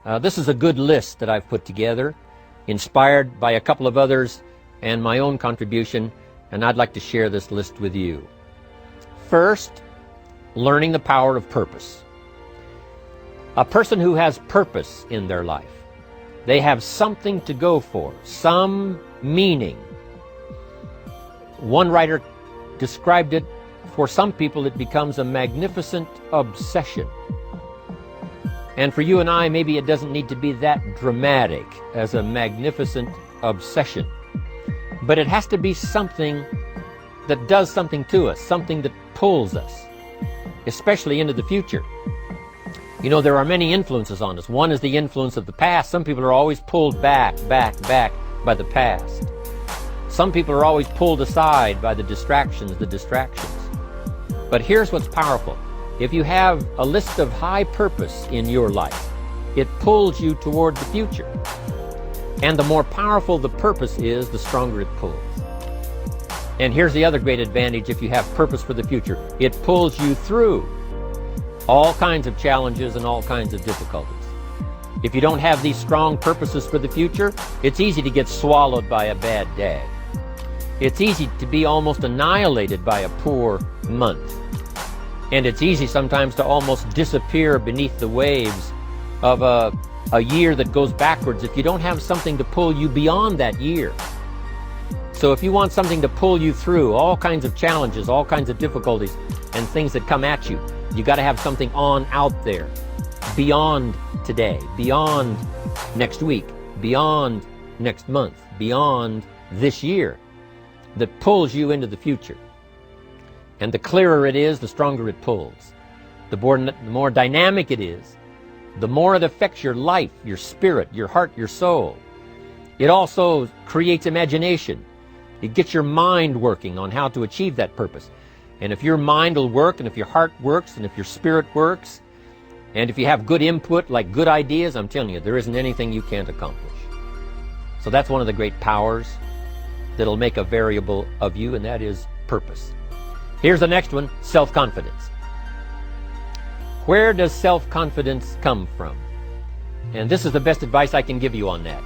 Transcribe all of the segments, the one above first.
This is a good list that I've put together, inspired by a couple of others and my own contribution, and I'd like to share this list with you. First, learning the power of purpose. A person who has purpose in their life, they have something to go for, some meaning. One writer described it, for some people it becomes a magnificent obsession. And for you and I, maybe it doesn't need to be that dramatic as a magnificent obsession. But it has to be something that does something to us, something that pulls us, especially into the future. You know, there are many influences on us. One is the influence of the past. Some people are always pulled back by the past. Some people are always pulled aside by the distractions. But here's what's powerful. If you have a list of high purpose in your life, it pulls you toward the future. And the more powerful the purpose is, the stronger it pulls. And here's the other great advantage if you have purpose for the future. It pulls you through all kinds of challenges and all kinds of difficulties. If you don't have these strong purposes for the future, it's easy to get swallowed by a bad day. It's easy to be almost annihilated by a poor month. And it's easy sometimes to almost disappear beneath the waves of a year that goes backwards if you don't have something to pull you beyond that year. So if you want something to pull you through all kinds of challenges, all kinds of difficulties, and things that come at you, you got to have something on out there, beyond today, beyond next week, beyond next month, beyond this year, that pulls you into the future. And the clearer it is, the stronger it pulls. The more dynamic it is, the more it affects your life, your spirit, your heart, your soul. It also creates imagination. It gets your mind working on how to achieve that purpose. And if your mind will work, and if your heart works, and if your spirit works, and if you have good input, like good ideas, I'm telling you, there isn't anything you can't accomplish. So that's one of the great powers that'll make a variable of you, and that is purpose. Here's the next one, self-confidence. Where does self-confidence come from? And this is the best advice I can give you on that.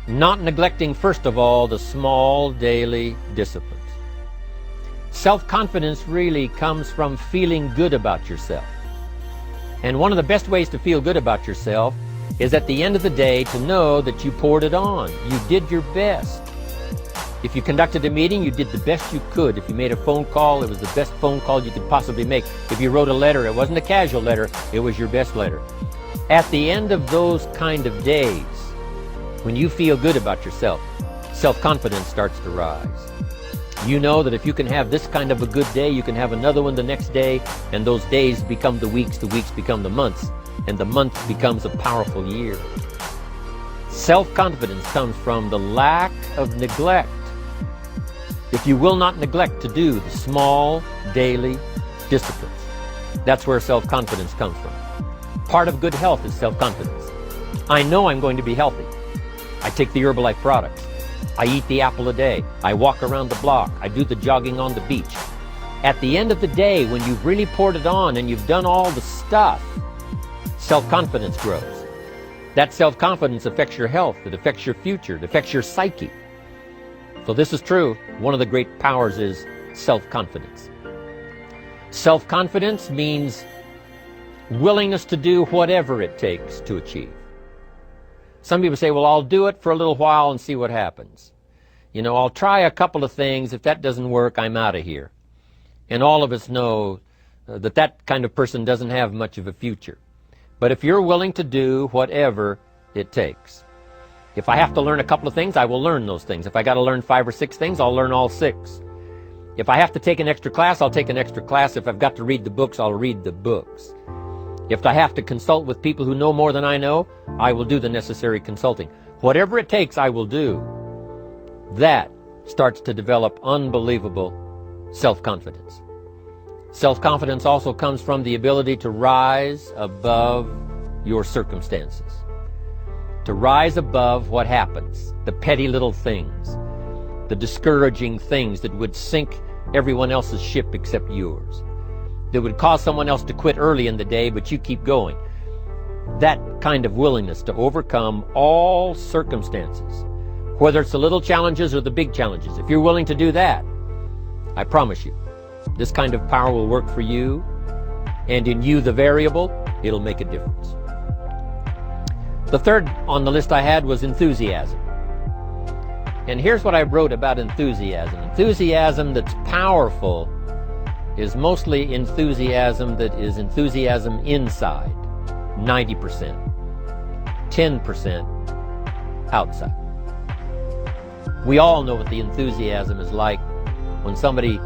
Not neglecting, first of all, the small daily disciplines. Self-confidence really comes from feeling good about yourself. And one of the best ways to feel good about yourself is at the end of the day to know that you poured it on. You did your best. If you conducted a meeting, you did the best you could. If you made a phone call, it was the best phone call you could possibly make. If you wrote a letter, it wasn't a casual letter, it was your best letter. At the end of those kind of days, when you feel good about yourself, self-confidence starts to rise. You know that if you can have this kind of a good day, you can have another one the next day, and those days become the weeks become the months, and the month becomes a powerful year. Self-confidence comes from the lack of neglect. If you will not neglect to do the small daily disciplines, that's where self-confidence comes from. Part of good health is self-confidence. I know I'm going to be healthy. I take the Herbalife products. I eat the apple a day. I walk around the block. I do the jogging on the beach. At the end of the day, when you've really poured it on and you've done all the stuff, self-confidence grows. That self-confidence affects your health. It affects your future. It affects your psyche. So this is true. One of the great powers is self-confidence. Self-confidence means willingness to do whatever it takes to achieve. Some people say, well, I'll do it for a little while and see what happens. You know, I'll try a couple of things. If that doesn't work, I'm out of here. And all of us know that that kind of person doesn't have much of a future. But if you're willing to do whatever it takes. If I have to learn a couple of things, I will learn those things. If I got to learn 5 or 6 things, I'll learn all 6. If I have to take an extra class, I'll take an extra class. If I've got to read the books, I'll read the books. If I have to consult with people who know more than I know, I will do the necessary consulting. Whatever it takes, I will do. That starts to develop unbelievable self-confidence. Self-confidence also comes from the ability to rise above your circumstances. To rise above what happens, the petty little things, the discouraging things that would sink everyone else's ship except yours, that would cause someone else to quit early in the day, but you keep going. that kind of willingness to overcome all circumstances, whether it's the little challenges or the big challenges. If you're willing to do that, I promise you, this kind of power will work for you, and in you, the variable, it'll make a difference. The third on the list I had was enthusiasm. And here's what I wrote about enthusiasm. Enthusiasm that's powerful is mostly enthusiasm that is enthusiasm inside, 90%, 10% outside. We all know what the enthusiasm is like when somebody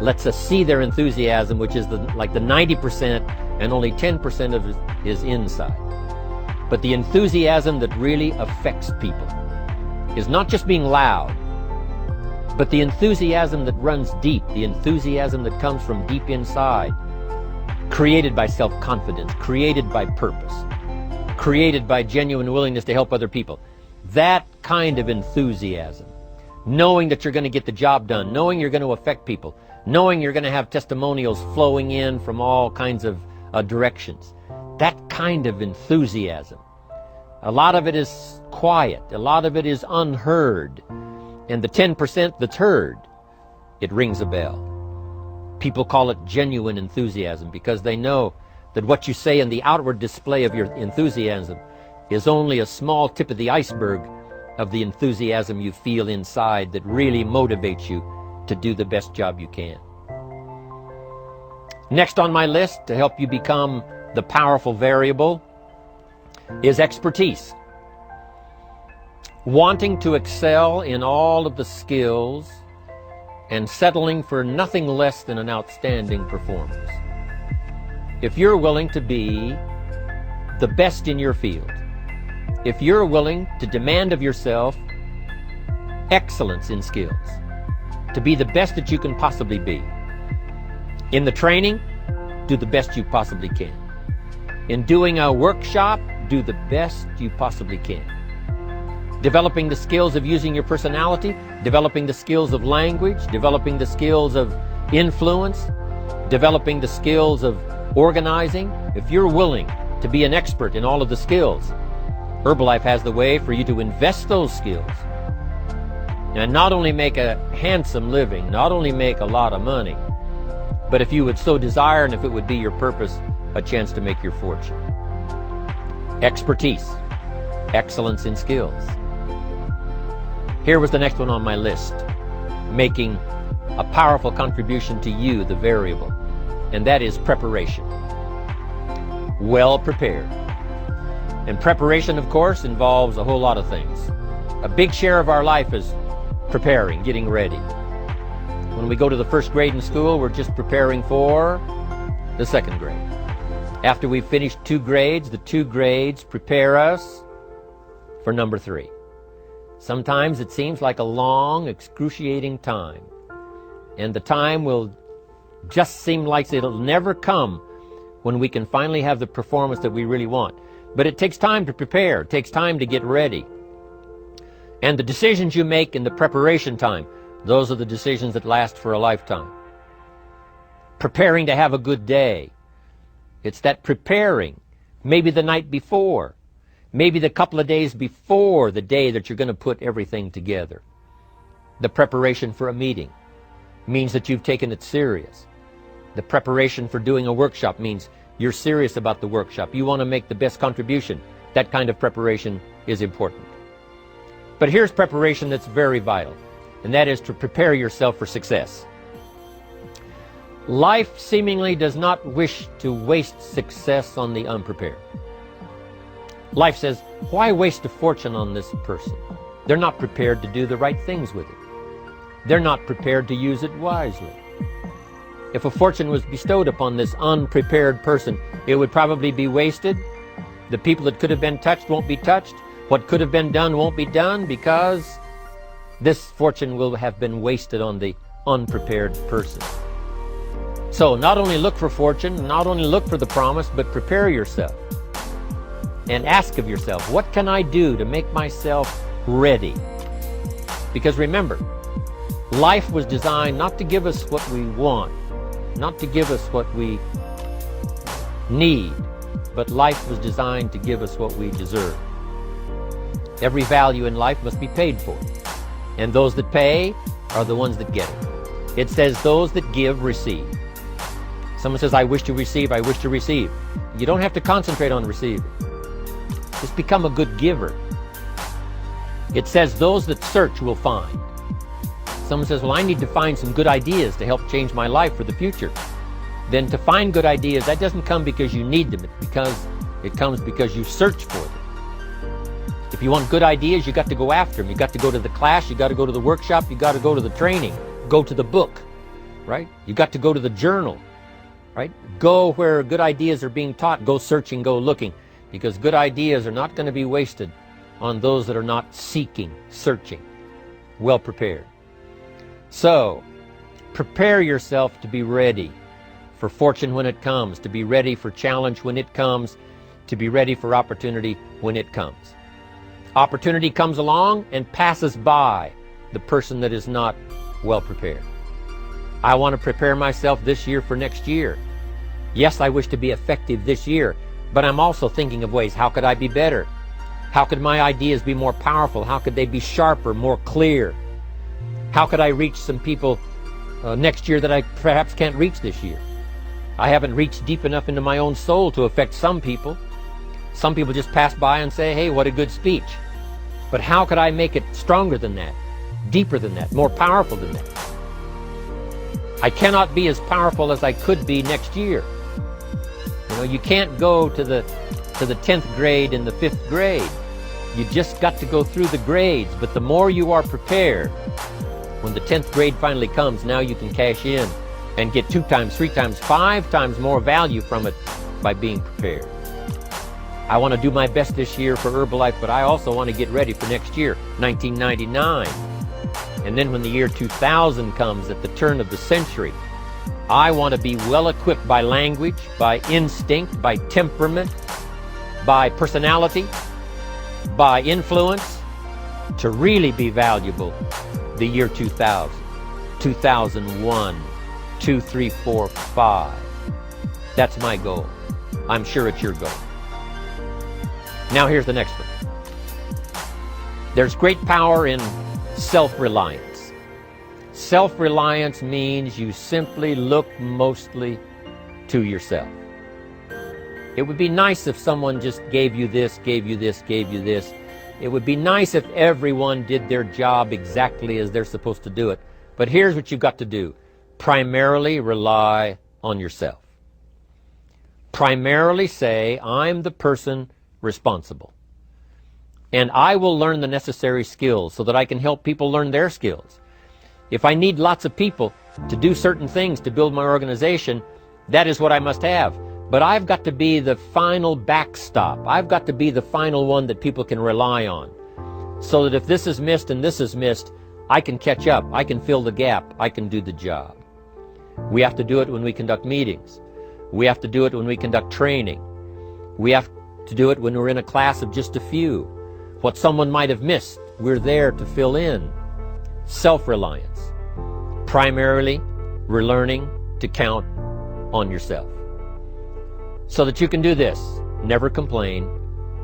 lets us see their enthusiasm, which is like the 90%, and only 10% of it is inside. But the enthusiasm that really affects people is not just being loud, but the enthusiasm that runs deep, the enthusiasm that comes from deep inside, created by self-confidence, created by purpose, created by genuine willingness to help other people. That kind of enthusiasm, knowing that you're going to get the job done, knowing you're going to affect people, knowing you're going to have testimonials flowing in from all kinds of directions. That kind of enthusiasm. A lot of it is quiet. A lot of it is unheard. And the 10% that's heard, it rings a bell. People call it genuine enthusiasm because they know that what you say in the outward display of your enthusiasm is only a small tip of the iceberg of the enthusiasm you feel inside that really motivates you to do the best job you can. Next on my list to help you become the powerful variable is expertise. Wanting to excel in all of the skills and settling for nothing less than an outstanding performance. If you're willing to be the best in your field, if you're willing to demand of yourself excellence in skills, to be the best that you can possibly be. In the training, do the best you possibly can. In doing a workshop, do the best you possibly can. Developing the skills of using your personality, developing the skills of language, developing the skills of influence, developing the skills of organizing. If you're willing to be an expert in all of the skills, Herbalife has the way for you to invest those skills and not only make a handsome living, not only make a lot of money, but if you would so desire and if it would be your purpose, a chance to make your fortune. Expertise, excellence in skills. Here was the next one on my list, making a powerful contribution to you, the variable, and that is preparation. Well prepared. And preparation, of course, involves a whole lot of things. A big share of our life is preparing, getting ready. When we go to the first grade in school, we're just preparing for the second grade. After we've finished 2 grades, the 2 grades prepare us for number 3. Sometimes it seems like a long, excruciating time. And the time will just seem like it'll never come when we can finally have the performance that we really want. But it takes time to prepare. It takes time to get ready. And the decisions you make in the preparation time, those are the decisions that last for a lifetime. Preparing to have a good day. It's that preparing, maybe the night before, maybe the couple of days before the day that you're going to put everything together. The preparation for a meeting means that you've taken it serious. The preparation for doing a workshop means you're serious about the workshop. You want to make the best contribution. That kind of preparation is important. But here's preparation that's very vital, and that is to prepare yourself for success. Life seemingly does not wish to waste success on the unprepared. Life says, why waste a fortune on this person? They're not prepared to do the right things with it. They're not prepared to use it wisely. If a fortune was bestowed upon this unprepared person, it would probably be wasted. The people that could have been touched won't be touched. What could have been done won't be done because this fortune will have been wasted on the unprepared person. So not only look for fortune, not only look for the promise, but prepare yourself and ask of yourself, what can I do to make myself ready? Because remember, life was designed not to give us what we want, not to give us what we need, but life was designed to give us what we deserve. Every value in life must be paid for, and those that pay are the ones that get it. It says those that give receive. Someone says, I wish to receive, I wish to receive. You don't have to concentrate on receiving. Just become a good giver. It says those that search will find. Someone says, well, I need to find some good ideas to help change my life for the future. Then to find good ideas, that doesn't come because you need them. It comes because you search for them. If you want good ideas, you got to go after them. You got to go to the class, you got to go to the workshop, you got to go to the training, go to the book, right? You got to go to the journal, right? Go where good ideas are being taught. Go searching, go looking, because good ideas are not going to be wasted on those that are not seeking, searching, well prepared. So, prepare yourself to be ready for fortune when it comes, to be ready for challenge when it comes, to be ready for opportunity when it comes. Opportunity comes along and passes by the person that is not well prepared. I want to prepare myself this year for next year. Yes, I wish to be effective this year, but I'm also thinking of ways, how could I be better? How could my ideas be more powerful? How could they be sharper, more clear? How could I reach some people next year that I perhaps can't reach this year? I haven't reached deep enough into my own soul to affect some people. Some people just pass by and say, hey, what a good speech. But how could I make it stronger than that, deeper than that, more powerful than that? I cannot be as powerful as I could be next year. You know, you can't go to the 10th grade in the 5th grade. You just got to go through the grades. But the more you are prepared, when the 10th grade finally comes, now you can cash in and get 2 times, 3 times, 5 times more value from it by being prepared. I want to do my best this year for Herbalife, but I also want to get ready for next year, 1999. And then when the year 2000 comes, at the turn of the century, I want to be well equipped by language, by instinct, by temperament, by personality, by influence, to really be valuable the year 2000, 2001, 2, 3, 4, 5. That's my goal. I'm sure it's your goal. Now here's the next one. There's great power in self-reliance. Self-reliance means you simply look mostly to yourself. It would be nice if someone just gave you this, gave you this, gave you this. It would be nice if everyone did their job exactly as they're supposed to do it. But here's what you've got to do. Primarily rely on yourself. Primarily say, I'm the person responsible. And I will learn the necessary skills so that I can help people learn their skills. If I need lots of people to do certain things to build my organization, that is what I must have. But I've got to be the final backstop. I've got to be the final one that people can rely on. So that if this is missed and this is missed, I can catch up. I can fill the gap. I can do the job. We have to do it when we conduct meetings. We have to do it when we conduct training. We have to do it when we're in a class of just a few. What someone might have missed, we're there to fill in. Self-reliance. Primarily, we're learning to count on yourself. So that you can do this, never complain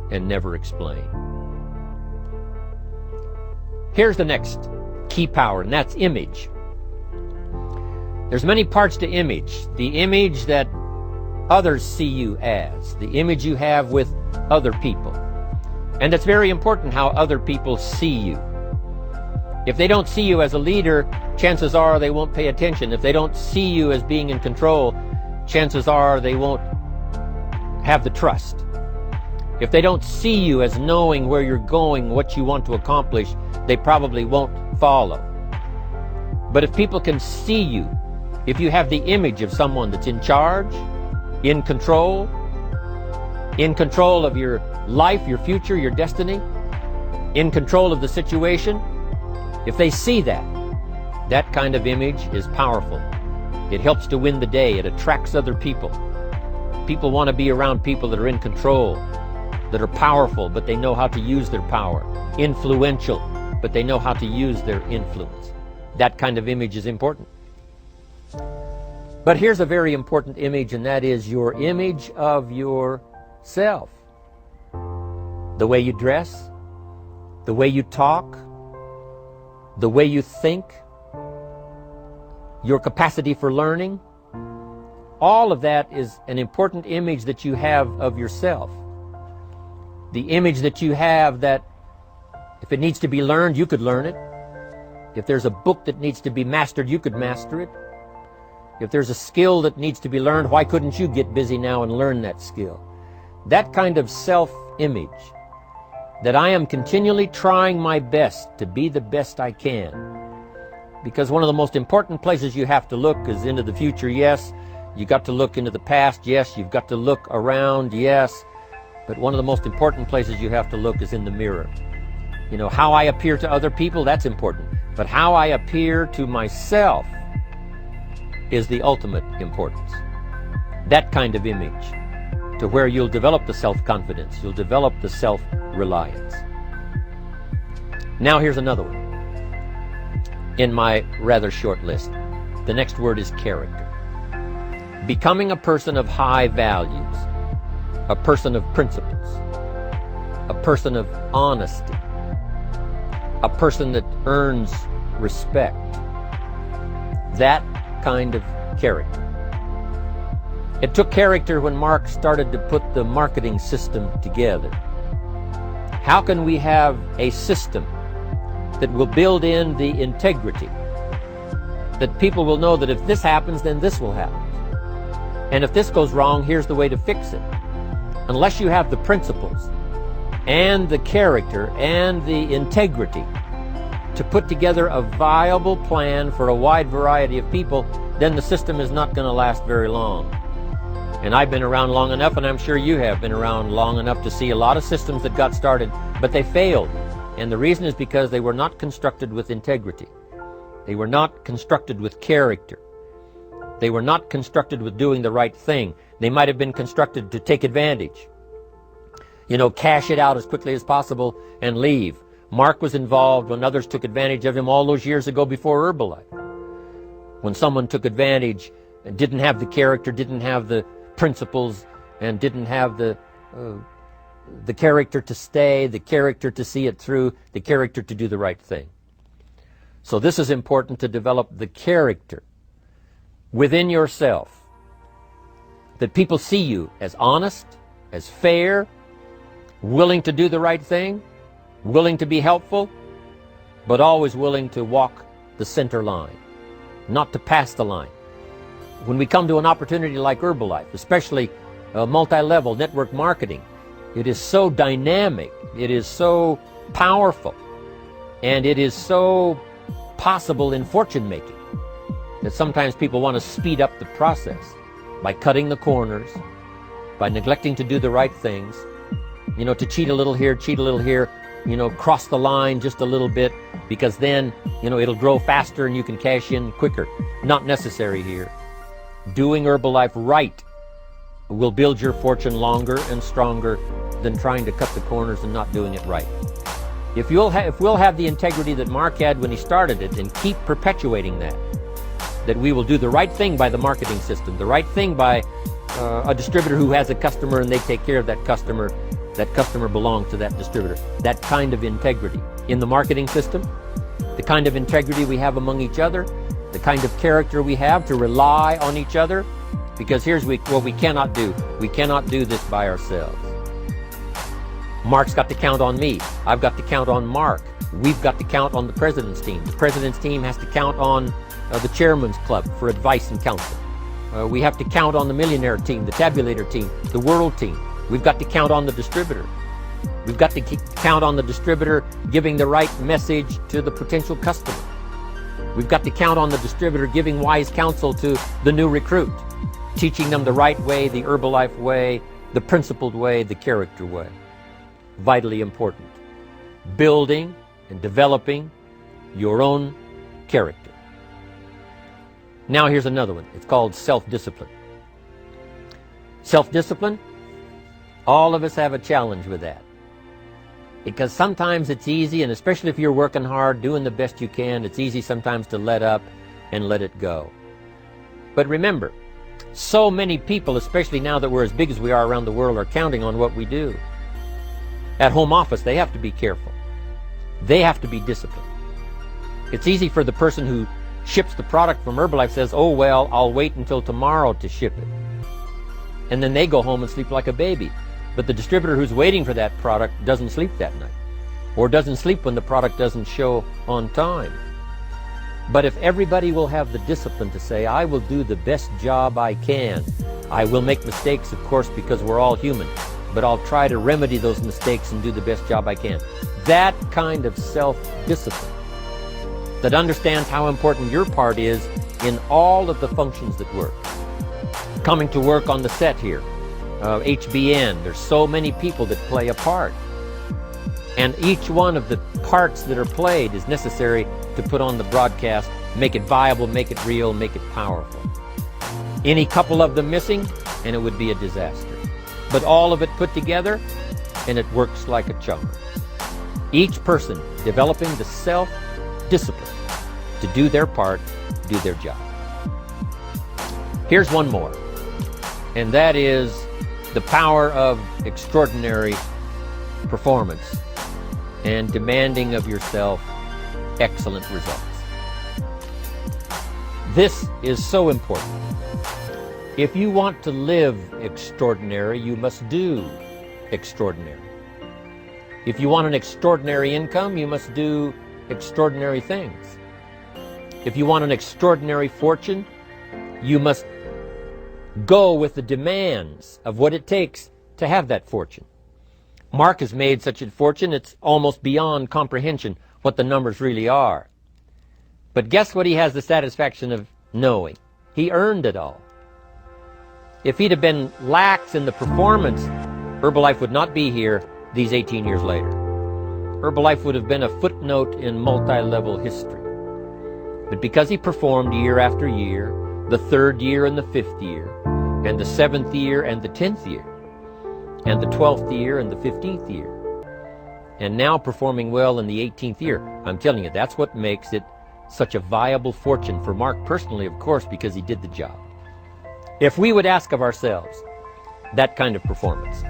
and never explain. Here's the next key power, and that's image. There's many parts to image. The image that others see you as, the image you have with other people. And it's very important how other people see you. If they don't see you as a leader, chances are they won't pay attention. If they don't see you as being in control, chances are they won't have the trust. If they don't see you as knowing where you're going, what you want to accomplish, they probably won't follow. But if people can see you, if you have the image of someone that's in charge, in control of your life, your future, your destiny, in control of the situation, if they see that, that kind of image is powerful. It helps to win the day. It attracts other people. People want to be around people that are in control, that are powerful, but they know how to use their power. Influential, but they know how to use their influence. That kind of image is important. But here's a very important image, and that is your image of your self. The way you dress, the way you talk, the way you think, your capacity for learning, all of that is an important image that you have of yourself. The image that you have that if it needs to be learned, you could learn it. If there's a book that needs to be mastered, you could master it. If there's a skill that needs to be learned, why couldn't you get busy now and learn that skill? That kind of self-image, that I am continually trying my best to be the best I can. Because one of the most important places you have to look is into the future, yes. You got to look into the past, yes. You've got to look around, yes. But one of the most important places you have to look is in the mirror. You know, how I appear to other people, that's important. But how I appear to myself is the ultimate importance. That kind of image, to where you'll develop the self-confidence, you'll develop the self-reliance. Now here's another one in my rather short list. The next word is character. Becoming a person of high values, a person of principles, a person of honesty, a person that earns respect. That kind of character. It took character when Mark started to put the marketing system together. How can we have a system that will build in the integrity, that people will know that if this happens, then this will happen, and if this goes wrong, here's the way to fix it? Unless you have the principles and the character and the integrity to put together a viable plan for a wide variety of people, then the system is not going to last very long. And I've been around long enough, and I'm sure you have been around long enough to see a lot of systems that got started, but they failed. And the reason is because they were not constructed with integrity. They were not constructed with character. They were not constructed with doing the right thing. They might have been constructed to take advantage. You know, cash it out as quickly as possible and leave. Mark was involved when others took advantage of him all those years ago before Herbalife. When someone took advantage and didn't have the character, didn't have the principles, and didn't have the character to stay, the character to see it through, the character to do the right thing. So this is important, to develop the character within yourself, that people see you as honest, as fair, willing to do the right thing, willing to be helpful, but always willing to walk the center line, not to pass the line. When we come to an opportunity like Herbalife, especially multi-level network marketing, it is so dynamic, it is so powerful, and it is so possible in fortune making that sometimes people want to speed up the process by cutting the corners, by neglecting to do the right things, you know, to cheat a little here, you know, cross the line just a little bit, because then, you know, it'll grow faster and you can cash in quicker. Not necessary here. Doing Herbalife right will build your fortune longer and stronger than trying to cut the corners and not doing it right. If we'll have the integrity that Mark had when he started it, and keep perpetuating that we will do the right thing by the marketing system, the right thing by a distributor who has a customer and they take care of that customer belongs to that distributor. That kind of integrity in the marketing system, the kind of integrity we have among each other, the kind of character we have to rely on each other, because here's what we cannot do. We cannot do this by ourselves. Mark's got to count on me. I've got to count on Mark. We've got to count on the president's team. The president's team has to count on the chairman's club for advice and counsel. We have to count on the millionaire team, the tabulator team, the world team. We've got to count on the distributor. We've got to count on the distributor giving the right message to the potential customer. We've got to count on the distributor giving wise counsel to the new recruit, teaching them the right way, the Herbalife way, the principled way, the character way. Vitally important. Building and developing your own character. Now here's another one. It's called self-discipline. Self-discipline, all of us have a challenge with that. Because sometimes it's easy, and especially if you're working hard, doing the best you can, it's easy sometimes to let up and let it go. But remember, So many people, especially now that we're as big as we are around the world, are counting on what we do. At home office, they have to be careful. They have to be disciplined. It's easy for the person who ships the product from Herbalife says, oh, well, I'll wait until tomorrow to ship it. And then they go home and sleep like a baby. But the distributor who's waiting for that product doesn't sleep that night, or doesn't sleep when the product doesn't show on time. But if everybody will have the discipline to say, I will do the best job I can. I will make mistakes, of course, because we're all human, but I'll try to remedy those mistakes and do the best job I can. That kind of self-discipline that understands how important your part is in all of the functions that work. Coming to work on the set here, HBN, there's so many people that play a part. And each one of the parts that are played is necessary to put on the broadcast, make it viable, make it real, make it powerful. Any couple of them missing, and it would be a disaster. But all of it put together, and it works like a charm. Each person developing the self-discipline to do their part, do their job. Here's one more, and that is the power of extraordinary performance and demanding of yourself excellent results. This is so important. If you want to live extraordinary, you must do extraordinary. If you want an extraordinary income, you must do extraordinary things. If you want an extraordinary fortune, you must go with the demands of what it takes to have that fortune. Mark has made such a fortune, it's almost beyond comprehension what the numbers really are. But guess what he has the satisfaction of knowing? He earned it all. If he'd have been lax in the performance, Herbalife would not be here these 18 years later. Herbalife would have been a footnote in multi-level history. But because he performed year after year, the 3rd year and the 5th year, and the 7th year and the 10th year, and the 12th year and the 15th year, and now performing well in the 18th year, I'm telling you, that's what makes it such a viable fortune for Mark personally, of course, because he did the job. If we would ask of ourselves that kind of performance,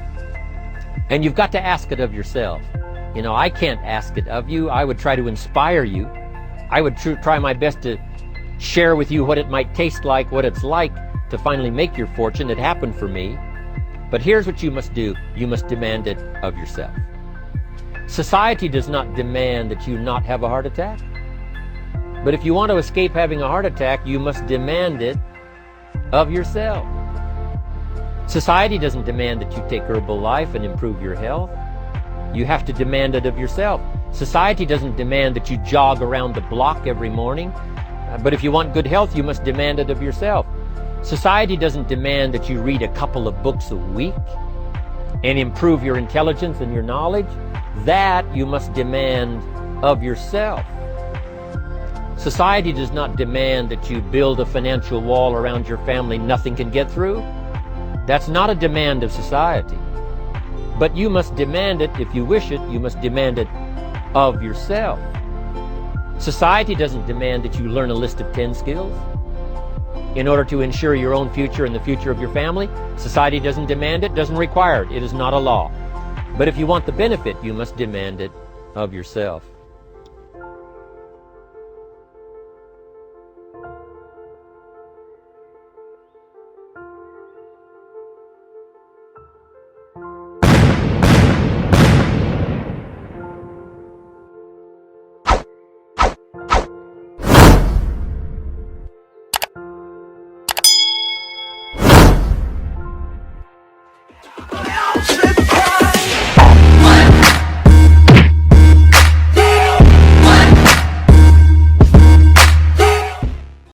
and you've got to ask it of yourself. You know, I can't ask it of you. I would try to inspire you. I would try my best to share with you what it might taste like, what it's like to finally make your fortune. It happened for me. But here's what you must do. You must demand it of yourself. Society does not demand that you not have a heart attack. But if you want to escape having a heart attack, you must demand it of yourself. Society doesn't demand that you take Herbalife and improve your health. You have to demand it of yourself. Society doesn't demand that you jog around the block every morning. But if you want good health, you must demand it of yourself. Society doesn't demand that you read a couple of books a week and improve your intelligence and your knowledge. That you must demand of yourself. Society does not demand that you build a financial wall around your family nothing can get through. That's not a demand of society. But you must demand it, if you wish it, you must demand it of yourself. Society doesn't demand that you learn a list of 10 skills in order to ensure your own future and the future of your family. Society doesn't demand it, doesn't require it. It is not a law. But if you want the benefit, you must demand it of yourself.